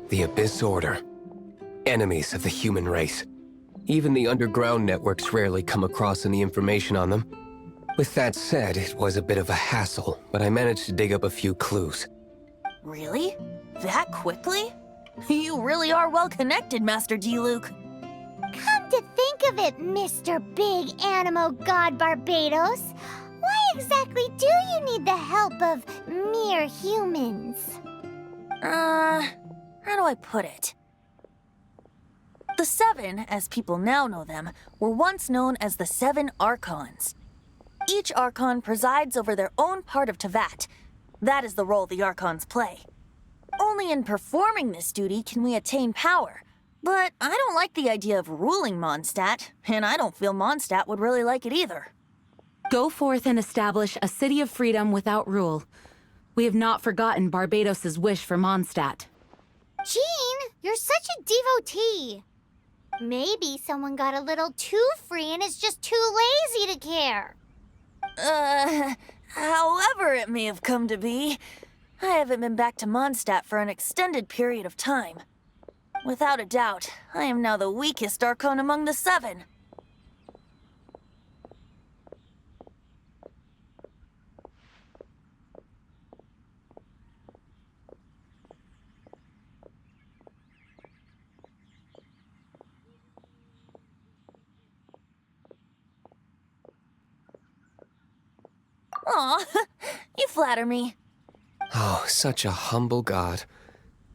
The Abyss Order. Enemies of the human race. Even the underground networks rarely come across any information on them. With that said, it was a bit of a hassle, but I managed to dig up a few clues. Really? That quickly? You really are well connected, Master D-Luke. Come to think of it, Mr. Big Animo God Barbados, why exactly do you need the help of mere humans? How do I put it? The Seven, as people now know them, were once known as the Seven Archons. Each Archon presides over their own part of Teyvat. That is the role the Archons play. Only in performing this duty can we attain power. But I don't like the idea of ruling Mondstadt, and I don't feel Mondstadt would really like it either. Go forth and establish a city of freedom without rule. We have not forgotten Barbados's wish for Mondstadt. Jean, you're such a devotee. Maybe someone got a little too free and is just too lazy to care. However it may have come to be, I haven't been back to Mondstadt for an extended period of time. Without a doubt, I am now the weakest Archon among the Seven. Aw, you flatter me. Oh, such a humble god.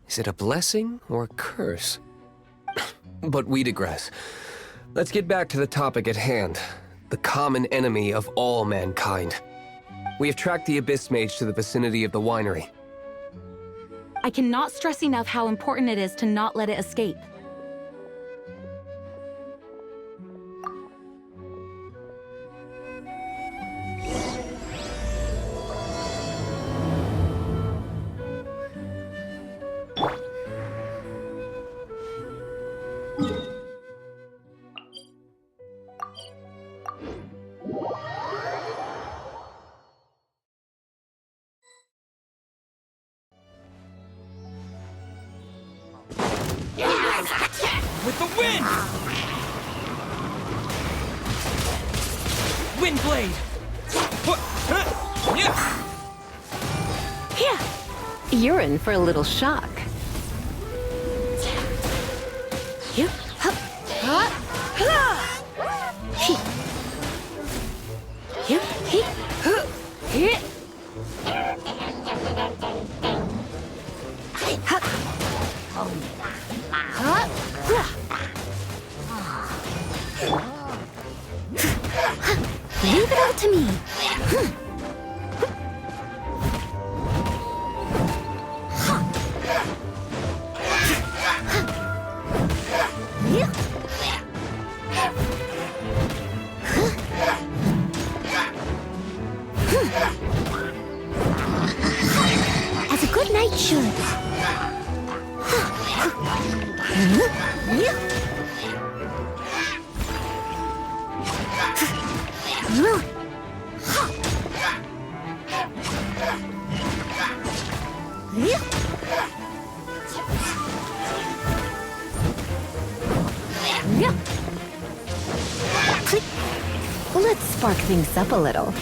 Is it a blessing or a curse? But we digress. Let's get back to the topic at hand. The common enemy of all mankind. We have tracked the Abyss Mage to the vicinity of the winery. I cannot stress enough how important it is to not let it escape. With the wind! Wind blade! You're in for a little shock. Leave it all to me. As a good knight should. Let's spark things up a little.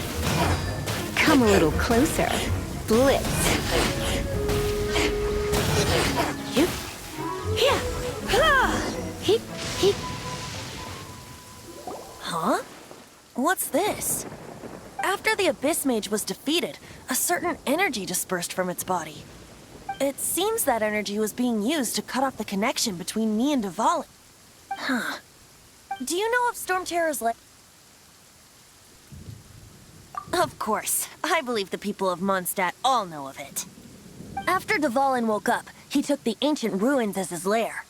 Come a little closer. Blitz. Huh? What's this? After the Abyss Mage was defeated, a certain energy dispersed from its body. It seems that energy was being used to cut off the connection between me and Dvalin. Huh. Do you know of Storm Terror's Of course. I believe the people of Mondstadt all know of it. After Dvalin woke up, he took the ancient ruins as his lair.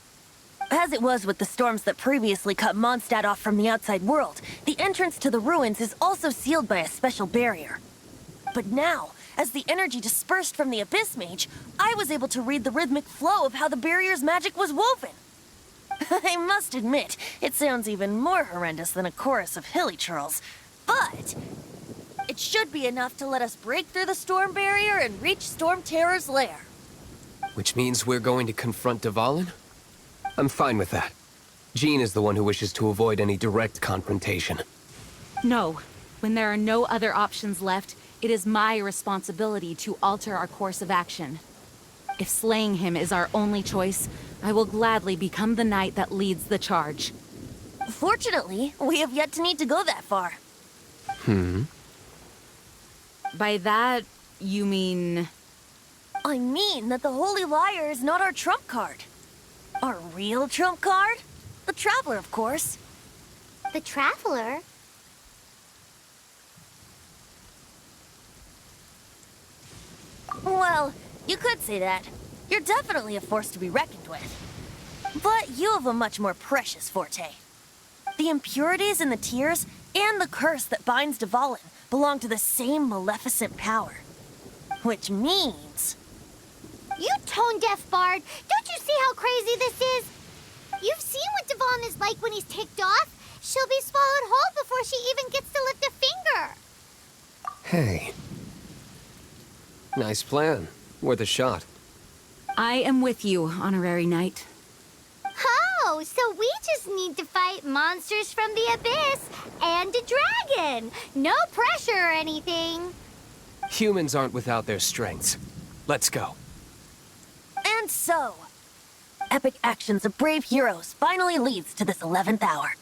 As it was with the storms that previously cut Mondstadt off from the outside world, the entrance to the ruins is also sealed by a special barrier. But now, as the energy dispersed from the Abyss Mage, I was able to read the rhythmic flow of how the barrier's magic was woven. I must admit, it sounds even more horrendous than a chorus of hilly churls, but it should be enough to let us break through the storm barrier and reach Storm Terror's lair. Which means we're going to confront Dvalin? I'm fine with that. Jean is the one who wishes to avoid any direct confrontation. No. When there are no other options left, it is my responsibility to alter our course of action. If slaying him is our only choice, I will gladly become the knight that leads the charge. Fortunately, we have yet to need to go that far. By that, you mean... I mean that the Holy Liar is not our trump card. Our real trump card? The Traveler, of course. The Traveler? Well, you could say that. You're definitely a force to be reckoned with. But you have a much more precious forte. The impurities in the tears and the curse that binds Dvalin belong to the same maleficent power. Which means... You tone-deaf bard! Don't you see how crazy this is? You've seen what Dvalin is like when he's ticked off. She'll be swallowed whole before she even gets to lift a finger. Hey. Nice plan. Worth a shot. I am with you, Honorary Knight. Oh, so we just need to fight monsters from the abyss and a dragon. No pressure or anything. Humans aren't without their strengths. Let's go. And so, epic actions of brave heroes finally leads to this 11th hour.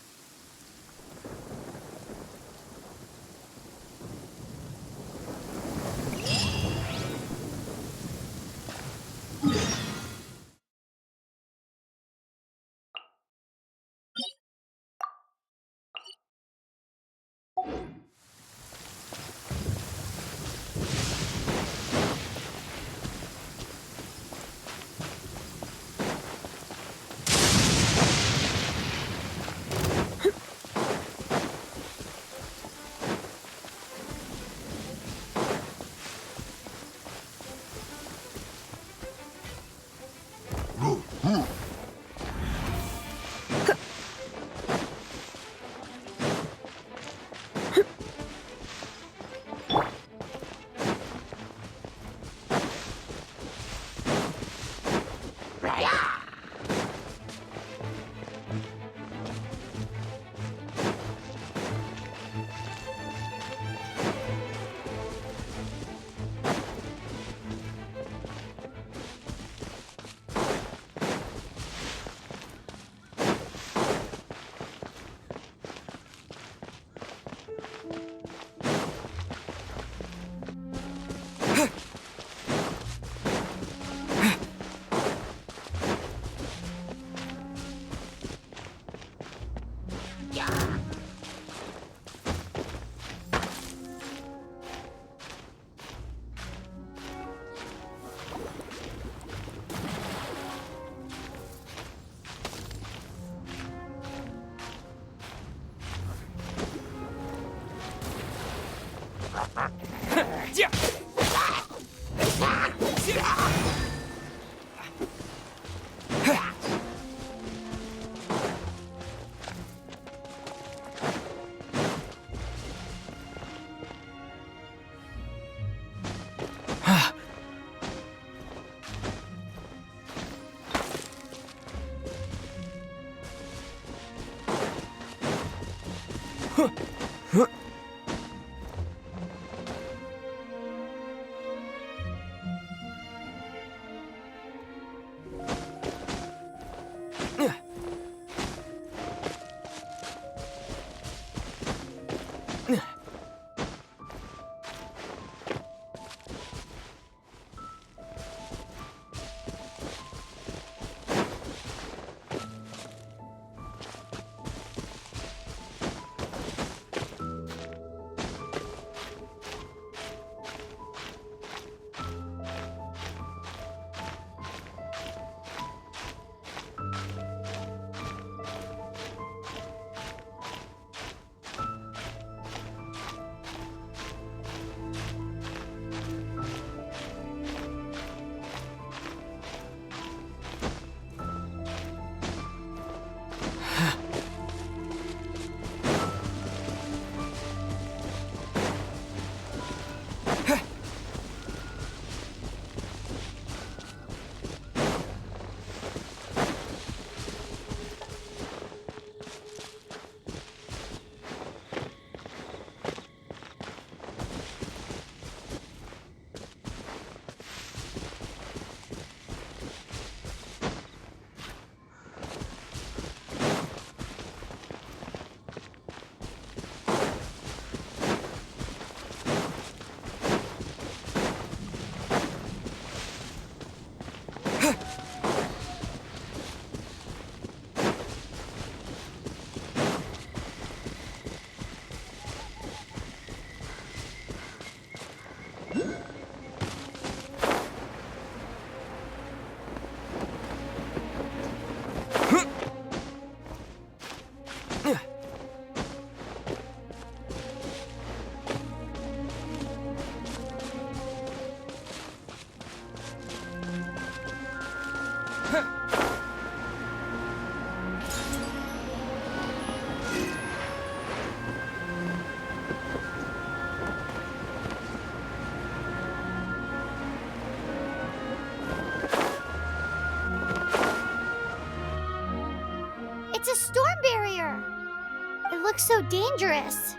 looks so dangerous.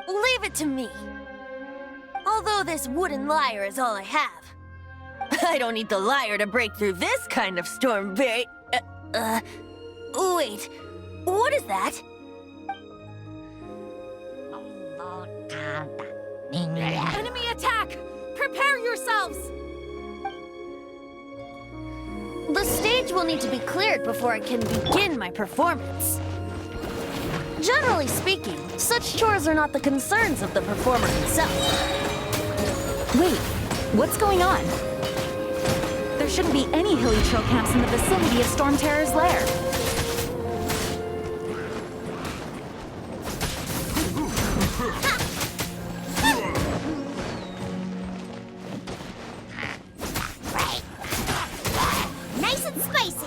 Leave it to me. Although this wooden lyre is all I have. I don't need the lyre to break through this kind of storm wait, what is that? Enemy attack! Prepare yourselves! The stage will need to be cleared before I can begin my performance. Generally speaking, such chores are not the concerns of the performer himself. Wait, what's going on? There shouldn't be any hilly trail camps in the vicinity of Storm Terror's lair. Nice and spicy.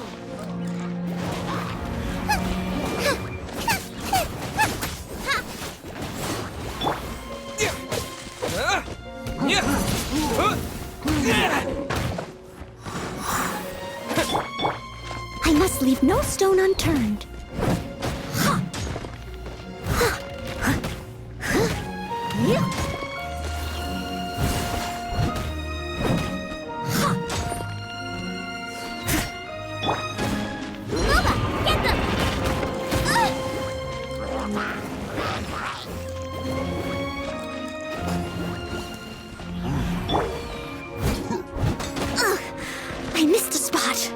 I must leave no stone unturned. Booba, get them! I missed a spot.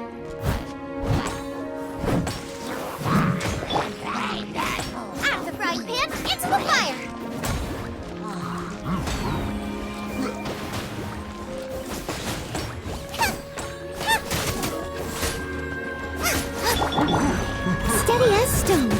Out of the frying pan, into the fire! Steady as stone.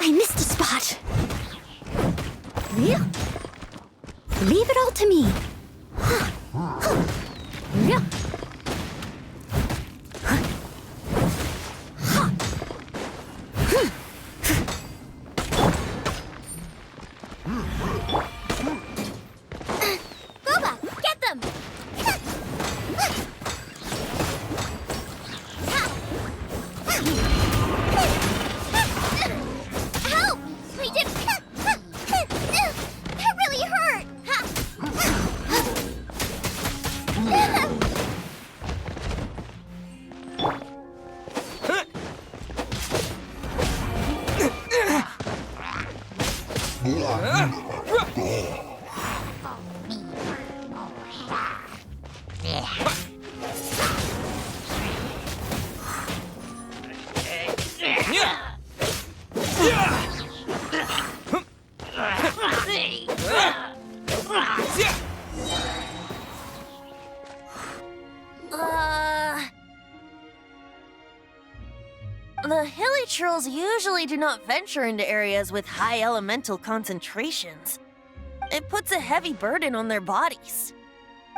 I missed a spot. Leave it all to me. Booba, get them! Help! We did... That really hurt! The hilly trolls usually do not venture into areas with high elemental concentrations. It puts a heavy burden on their bodies.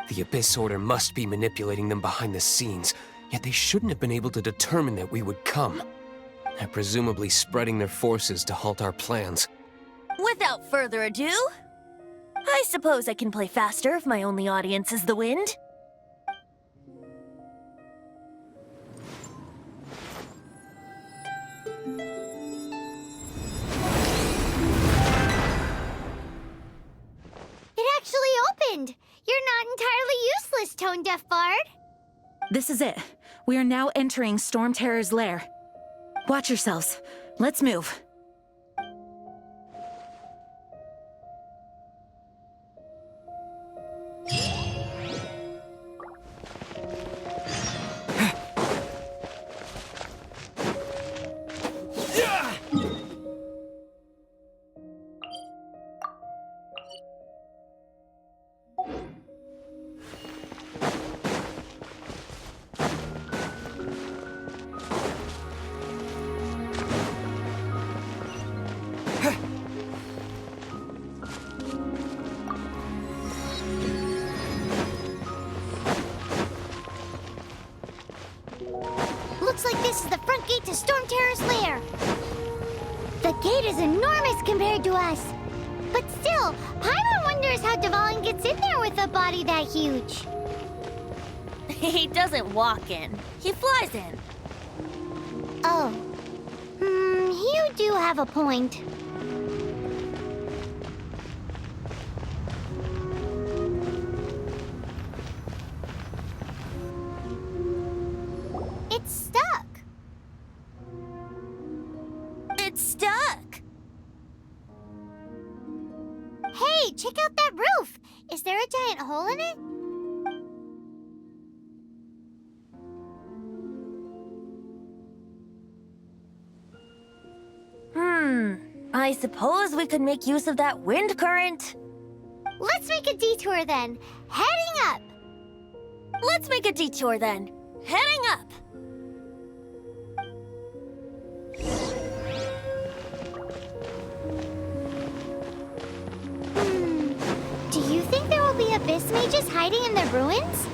The Abyss Order must be manipulating them behind the scenes, yet they shouldn't have been able to determine that we would come. They're presumably spreading their forces to halt our plans. Without further ado, I suppose I can play faster if my only audience is the wind. It actually opened! You're not entirely useless, Tone Deaf Bard. This is it. We are now entering Storm Terror's lair. Watch yourselves. Let's move. It is enormous compared to us. But still, Paimon wonders how Dvalin gets in there with a body that huge. He doesn't walk in. He flies in. Oh. You do have a point. It's stuck. It's stuck. Hey, check out that roof. Is there a giant hole in it? I suppose we could make use of that wind current. Let's make a detour then. Heading up. Let's make a detour then. Heading up. Do you think there will be abyss mages hiding in the ruins?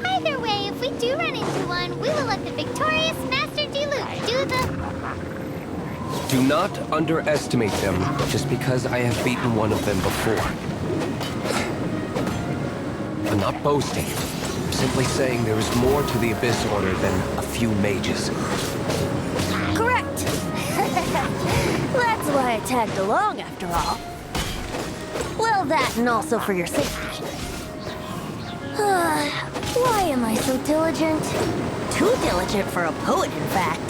Either way, if we do run into one, we will let the victorious Master Diluc do the... Do not underestimate them just because I have beaten one of them before. I'm not boasting. I'm simply saying there is more to the Abyss Order than a few mages. Correct. That's why I tagged along after all. Well, that and also for your safety. Why am I so diligent? Too diligent for a poet, in fact.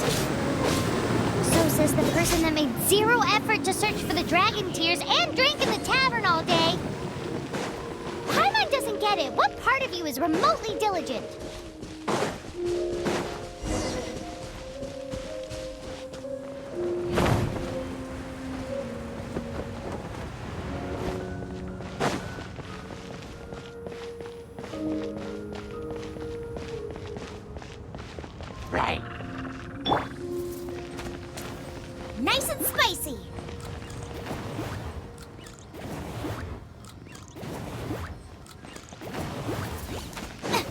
So says the person that made zero effort to search for the dragon tears and drank in the tavern all day. Paimon doesn't get it. What part of you is remotely diligent? Nice and spicy.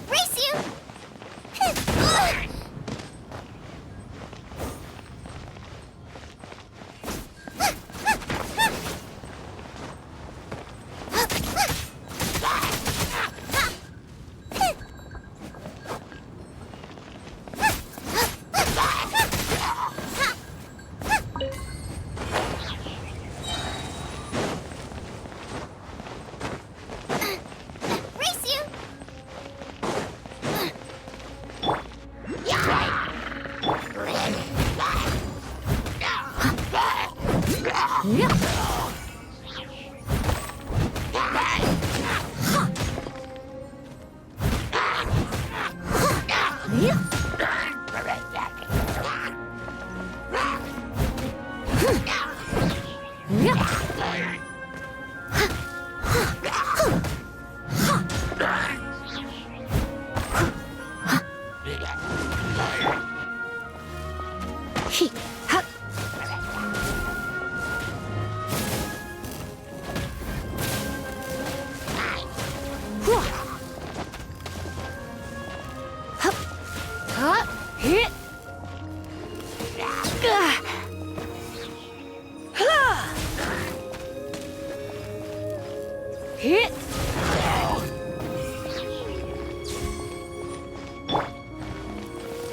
Race you! Race you!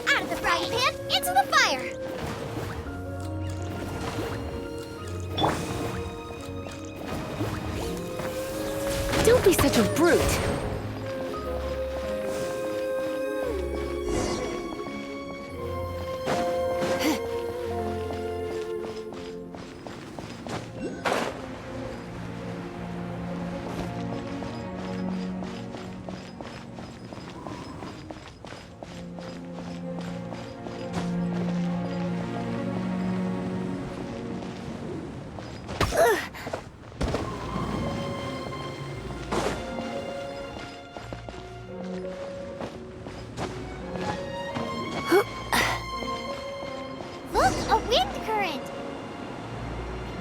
Out of the frying pan, into the fire! Don't be such a brute. Look, a wind current!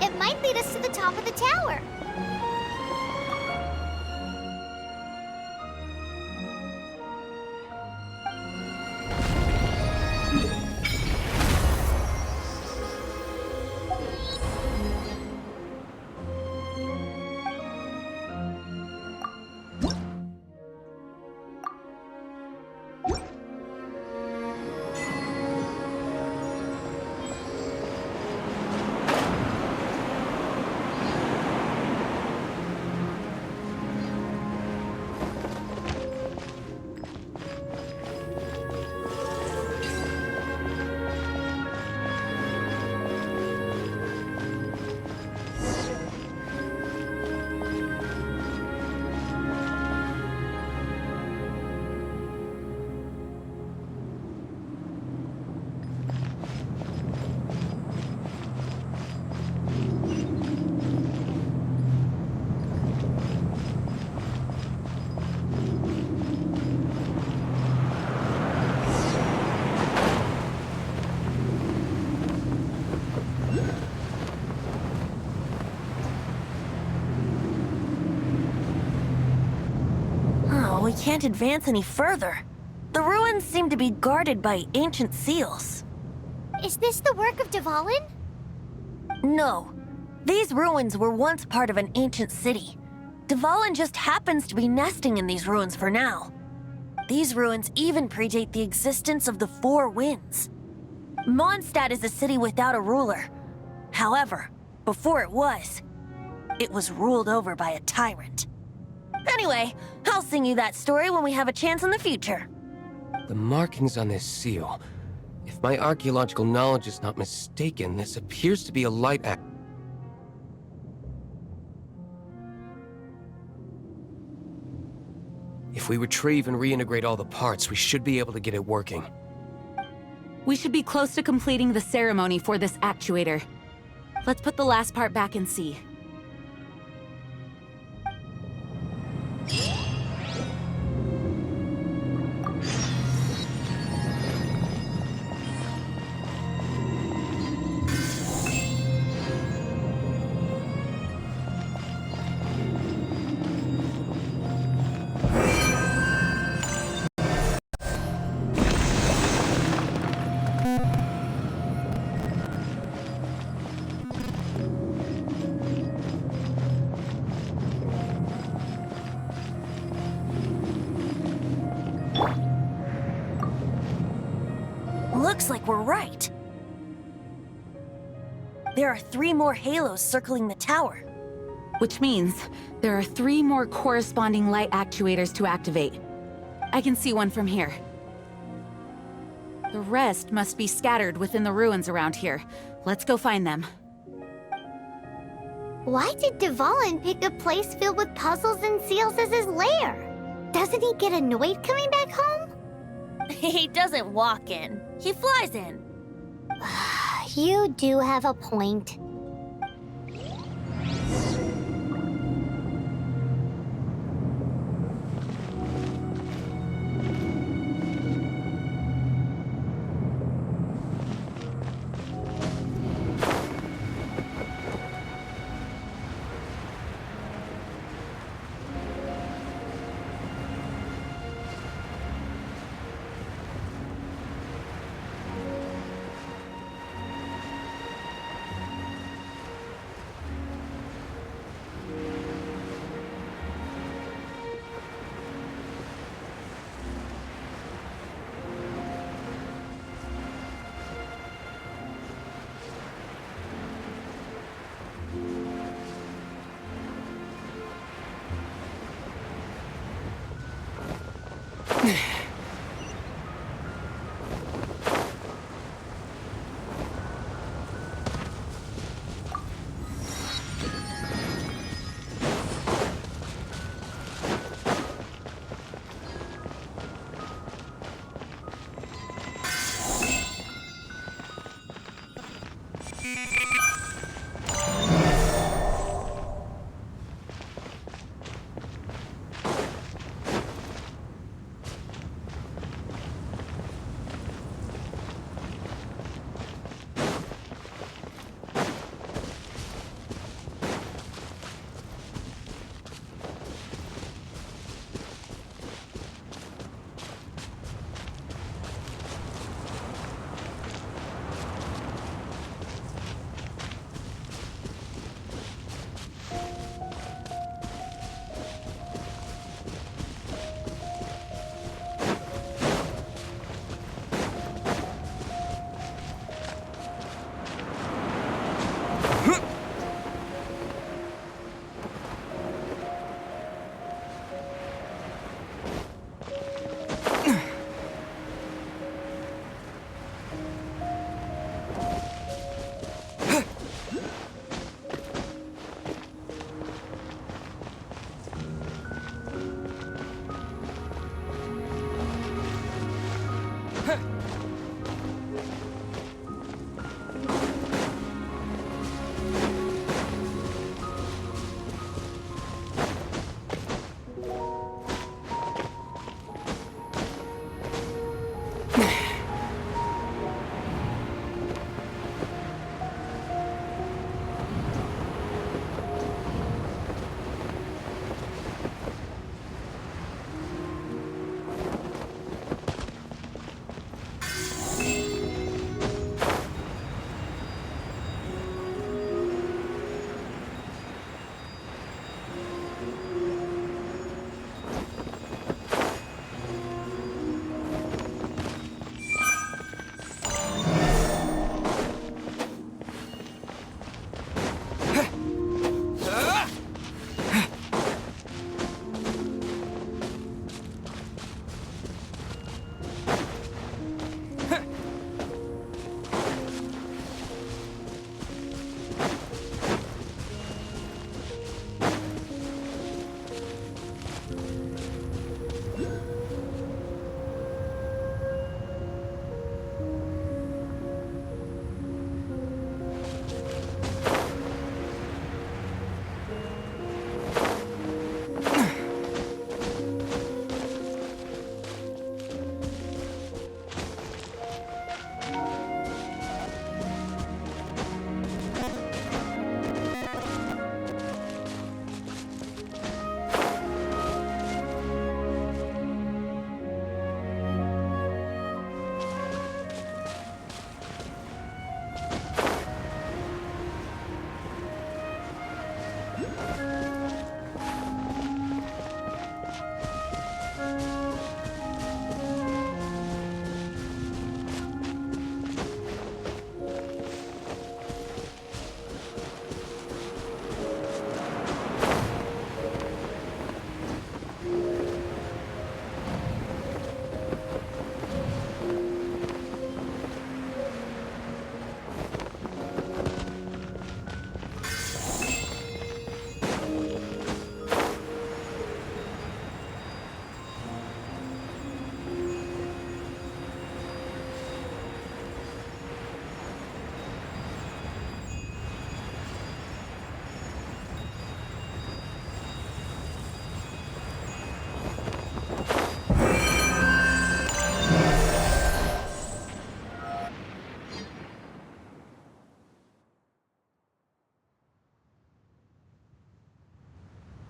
It might lead us to the top of the tower. We can't advance any further. The ruins seem to be guarded by ancient seals. Is this the work of Dvalin? No. These ruins were once part of an ancient city. Dvalin just happens to be nesting in these ruins for now. These ruins even predate the existence of the Four Winds. Mondstadt is a city without a ruler. However, before it was ruled over by a tyrant. Anyway, I'll sing you that story when we have a chance in the future. The markings on this seal. If my archaeological knowledge is not mistaken, this appears to be a light act. If we retrieve and reintegrate all the parts, we should be able to get it working. We should be close to completing the ceremony for this actuator. Let's put the last part back and see. Looks like we're right. There are 3 more halos circling the tower. Which means there are 3 more corresponding light actuators to activate. I can see one from here. The rest must be scattered within the ruins around here. Let's go find them. Why did Dvalin pick a place filled with puzzles and seals as his lair? Doesn't he get annoyed coming back home? He doesn't walk in. He flies in. You do have a point.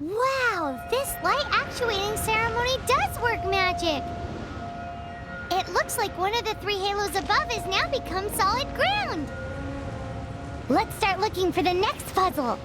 Wow, this light actuating ceremony does work magic! It looks like one of the 3 halos above has now become solid ground! Let's start looking for the next puzzle!